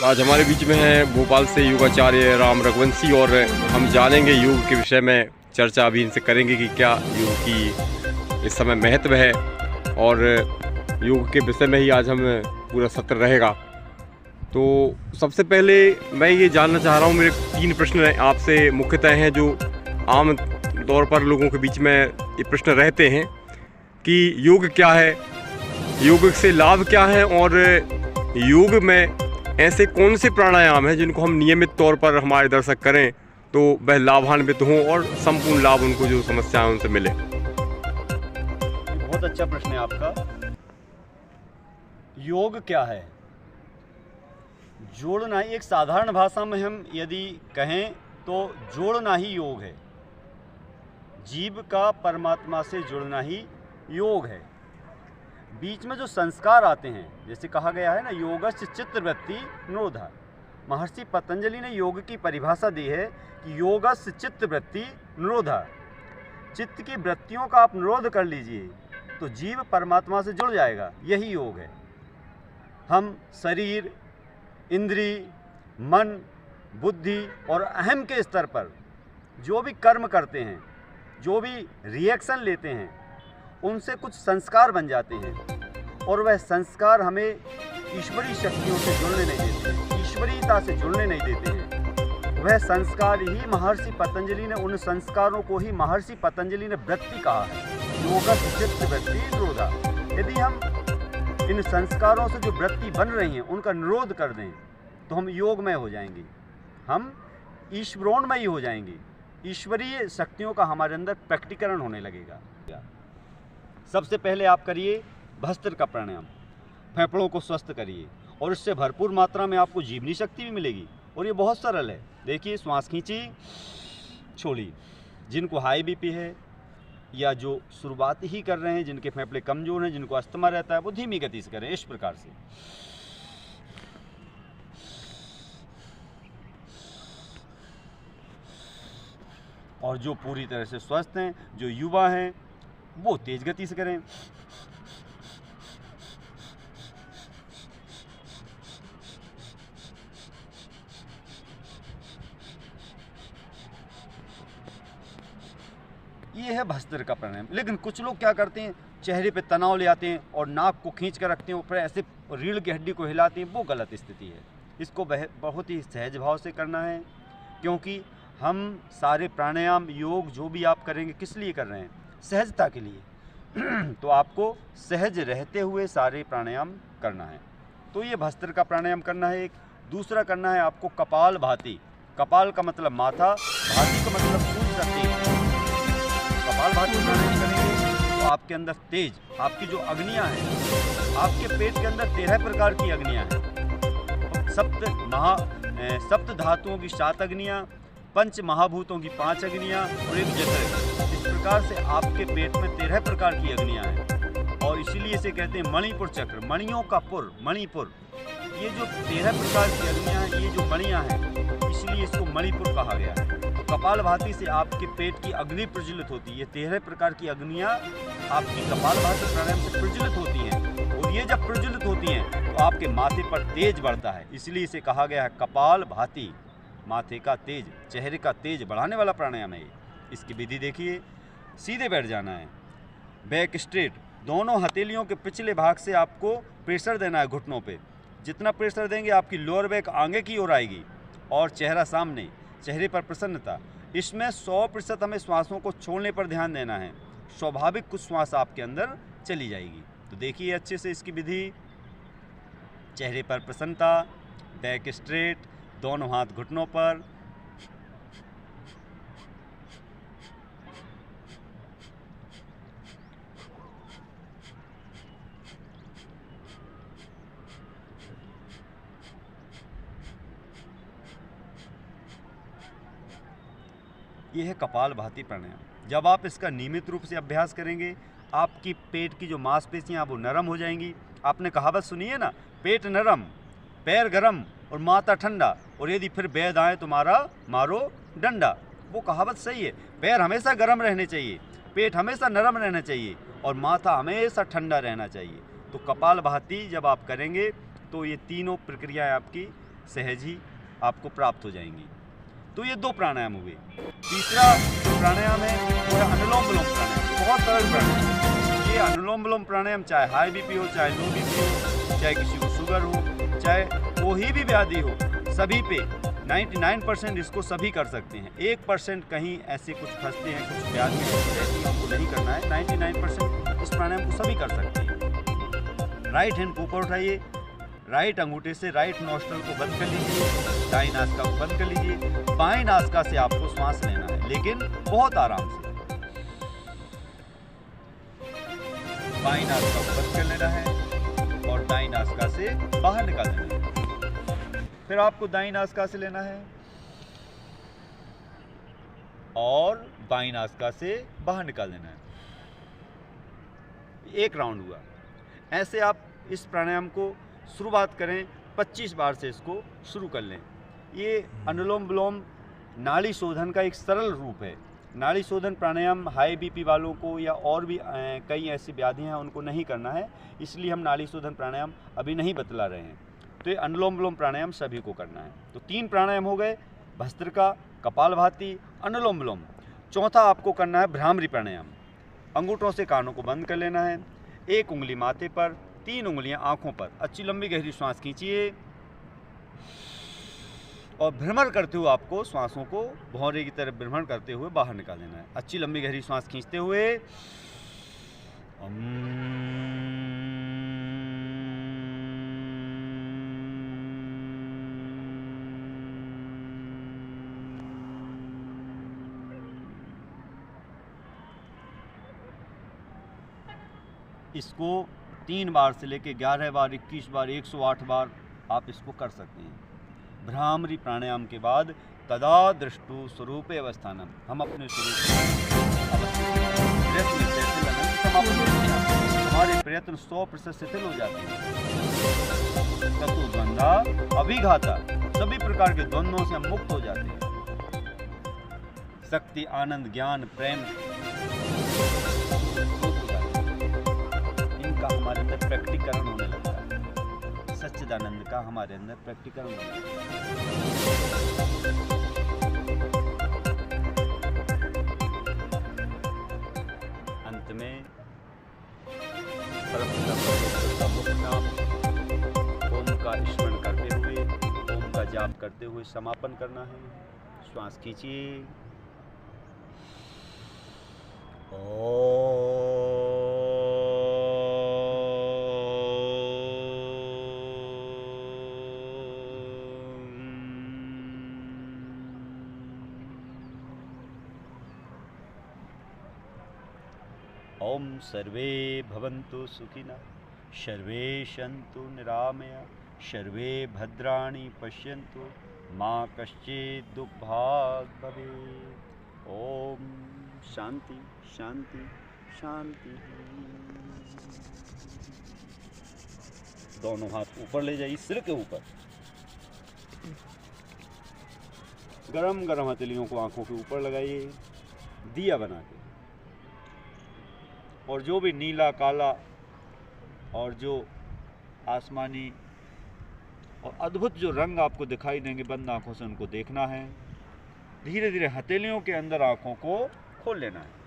आज हमारे बीच में हैं भोपाल से योगाचार्य राम रघुवंशी और हम जानेंगे योग के विषय में चर्चा अभी इनसे करेंगे कि क्या योग की इस समय महत्व है और योग के विषय में ही आज हम पूरा सत्र रहेगा। तो सबसे पहले मैं ये जानना चाह रहा हूँ, मेरे 3 प्रश्न आपसे मुख्यतः हैं जो आम तौर पर लोगों के बीच में ये प्रश्न रहते हैं कि योग क्या है, योग से लाभ क्या है और योग में ऐसे कौन से प्राणायाम हैं जिनको हम नियमित तौर पर हमारे दर्शक करें तो वह लाभान्वित हों और संपूर्ण लाभ उनको जो समस्या है उनसे मिले। बहुत अच्छा प्रश्न है आपका। योग क्या है? जोड़ना ही, एक साधारण भाषा में हम यदि कहें तो जोड़ना ही योग है। जीव का परमात्मा से जुड़ना ही योग है। बीच में जो संस्कार आते हैं, जैसे कहा गया है ना, योगस्य चित्तवृत्ति निरोधा। महर्षि पतंजलि ने योग की परिभाषा दी है कि योगस्य चित्तवृत्ति निरोधा। चित्त की वृत्तियों का आप निरोध कर लीजिए तो जीव परमात्मा से जुड़ जाएगा, यही योग है। हम शरीर, इंद्रिय, मन, बुद्धि और अहम के स्तर पर जो भी कर्म करते हैं, जो भी रिएक्शन लेते हैं, उनसे कुछ संस्कार बन जाते हैं और वह संस्कार हमें ईश्वरीय शक्तियों से जुड़ने नहीं देते हैं, ईश्वरीयता से जुड़ने नहीं देते हैं। वह संस्कार ही महर्षि पतंजलि ने, उन संस्कारों को ही महर्षि पतंजलि ने वृत्ति कहा है, योगस्य चित्तवृत्ति निरोधा। यदि हम इन संस्कारों से जो वृत्ति बन रही हैं उनका निरोध कर दें तो हम योगमय हो जाएंगे, हम ईश्वरोन्मयी हो जाएंगे, ईश्वरीय शक्तियों का हमारे अंदर प्रकटीकरण होने लगेगा। सबसे पहले आप करिए भस्त्र का प्राणायाम, फेफड़ों को स्वस्थ करिए और इससे भरपूर मात्रा में आपको जीवनी शक्ति भी मिलेगी। और ये बहुत सरल है। देखिए, श्वास खींची, छोड़िए। जिनको हाई बीपी है या जो शुरुआत ही कर रहे हैं, जिनके फेफड़े कमजोर हैं, जिनको अस्थमा रहता है, वो धीमी गति से करें, इस प्रकार से। और जो पूरी तरह से स्वस्थ हैं, जो युवा हैं, वो तेज गति से करें। ये है भस्त्र का प्राणायाम। लेकिन कुछ लोग क्या करते हैं, चेहरे पे तनाव ले आते हैं और नाक को खींच कर रखते हैं, ऊपर ऐसे रीढ़ की हड्डी को हिलाते हैं, वो गलत स्थिति है। इसको बहुत ही सहज भाव से करना है, क्योंकि हम सारे प्राणायाम, योग जो भी आप करेंगे, किस लिए कर रहे हैं? सहजता के लिए। तो आपको सहज रहते हुए सारे प्राणायाम करना है। तो ये भस्त्र का प्राणायाम करना है। एक दूसरा करना है आपको कपाल भाती। कपाल का मतलब माथा, भाती का मतलब सूर्य का तेज। कपाल भाती प्राणायाम करेंगे तो आपके अंदर तेज, आपकी जो अग्नियां हैं, आपके पेट के अंदर 13 प्रकार की अग्नियां हैं। सप्त धातुओं की 7 अग्नियां, 5 महाभूतों की 5 अग्नियां और एक जठर। इस प्रकार से आपके पेट में 13 प्रकार की अग्नियां हैं और इसीलिए इसे कहते हैं मणिपुर चक्र, मणियों का पुर, मणिपुर। ये जो 13 प्रकार की अग्नियां हैं, ये जो मणियां हैं, इसलिए इसको मणिपुर कहा गया है। तो कपालभाति से आपके पेट की अग्नि प्रज्वलित होती है। ये 13 प्रकार की अग्नियां आपकी कपालभाति प्राणायाम से प्रज्वलित होती हैं और ये जब प्रज्वलित होती हैं तो आपके माथे पर तेज बढ़ता है, इसलिए इसे कहा गया है कपालभाति। माथे का तेज, चेहरे का तेज बढ़ाने वाला प्राणायाम है ये। इसकी विधि देखिए। सीधे बैठ जाना है, बैक स्ट्रेट। दोनों हथेलियों के पिछले भाग से आपको प्रेशर देना है घुटनों पे। जितना प्रेशर देंगे आपकी लोअर बैक आगे की ओर आएगी और चेहरा सामने, चेहरे पर प्रसन्नता। इसमें 100% हमें श्वासों को छोड़ने पर ध्यान देना है। स्वाभाविक कुछ श्वास आपके अंदर चली जाएगी। तो देखिए अच्छे से इसकी विधि। चेहरे पर प्रसन्नता, बैक स्ट्रेट, दोनों हाथ घुटनों पर। यह है कपालभाति प्राणायाम। जब आप इसका नियमित रूप से अभ्यास करेंगे, आपकी पेट की जो मांसपेशियां वो नरम हो जाएंगी। आपने कहावत सुनी है ना, पेट नरम, पैर गरम और माथा ठंडा, और यदि फिर बैद आए तुम्हारा मारो डंडा। वो कहावत सही है। पैर हमेशा गर्म रहने चाहिए, पेट हमेशा नरम रहना चाहिए और माथा हमेशा ठंडा रहना चाहिए। तो कपालभाति जब आप करेंगे तो ये तीनों प्रक्रियाएं आपकी सहज ही आपको प्राप्त हो जाएंगी। तो ये 2 प्राणायाम हुए। तीसरा जो प्राणायाम है वो है अनुलोम विलोम प्राणायाम। बहुत सरल प्राणायाम। ये अनुलोम विलोम प्राणायाम चाहे हाई बीपी हो, चाहे लो बीपी हो, चाहे किसी को शुगर हो, चाहे कोई भी व्याधि हो, सभी पे 99% इसको सभी कर सकते हैं। 1% कहीं ऐसे कुछ फंसते हैं, कुछ व्याधि रहती है, उनको नहीं करना है। 99% इस प्राणायाम को सभी कर सकते हैं। राइट हैंड को ऊपर उठाइए, राइट अंगूठे से राइट नोस्ट्रल को बंद कर लीजिए, दाईं नासिका को बंद कर लीजिए। बाईं नासिका से आपको श्वास लेना है, लेकिन बहुत आराम से। बाईं नासिका को बंद कर लेना है और दाईं नासिका से बाहर निकाल देना है। फिर आपको दाईं नासिका से लेना है और बाईं नासिका से बाहर निकाल देना है। एक राउंड हुआ। ऐसे आप इस प्राणायाम को शुरुआत करें, 25 बार से इसको शुरू कर लें। ये अनुलोम विलोम नाड़ी शोधन का एक सरल रूप है। नाड़ी शोधन प्राणायाम हाई बीपी वालों को या और भी कई ऐसी व्याधियां हैं उनको नहीं करना है, इसलिए हम नाड़ी शोधन प्राणायाम अभी नहीं बतला रहे हैं। तो ये अनुलोम विलोम प्राणायाम सभी को करना है। तो 3 प्राणायाम हो गए, भस्त्रिका, कपालभाति, अनुलोम विलोम। चौथा आपको करना है भ्रामरी प्राणायाम। अंगूठों से कानों को बंद कर लेना है, 1 उंगली माथे पर, 3 उंगलियां आंखों पर। अच्छी लंबी गहरी श्वास खींचिए और भ्रमण करते हुए आपको श्वासों को भौरे की तरफ भ्रमण करते हुए बाहर निकाल देना है। अच्छी लंबी गहरी श्वास खींचते हुए इसको 3 बार से लेके 11 बार, 21 बार, 108 बार आप इसको कर सकते हैं। भ्रामरी प्राणायाम के बाद तदा दृष्टु स्वरूपे अवस्थानम, हम अपने स्वरूप हमारे प्रयत्न 100% शिथिल हो जाते हैं। ततो द्वंद्वा अभिघाता, सभी प्रकार के द्वंद्वों से हम मुक्त हो जाते हैं। शक्ति, आनंद, ज्ञान, प्रेम का हमारे अंदर प्रैक्टिकरण होने लगता है। सच्चिदानंद का हमारे अंदर प्रैक्टिकरण होने लगता है। अंत में परमपिता परमेश्वर का मुख्य नाम ओम का स्मरण करते हुए, ओम का जाप करते हुए समापन करना है। श्वास खींचिए। ओम सर्वे भवन्तु सुखिनः, सर्वे सन्तु निरामया, सर्वे भद्राणि पश्यन्तु, मा कश्चित् दुःखभाग् भवेत्। ओम शांति शांति शांति। दोनों हाथ ऊपर ले जाइए, सिर के ऊपर। गरम गरम हथेलियों को आंखों के ऊपर लगाइए, दिया बना के। और जो भी नीला, काला और जो आसमानी और अद्भुत जो रंग आपको दिखाई देंगे बंद आंखों से, उनको देखना है। धीरे धीरे हथेलियों के अंदर आंखों को खोल लेना है।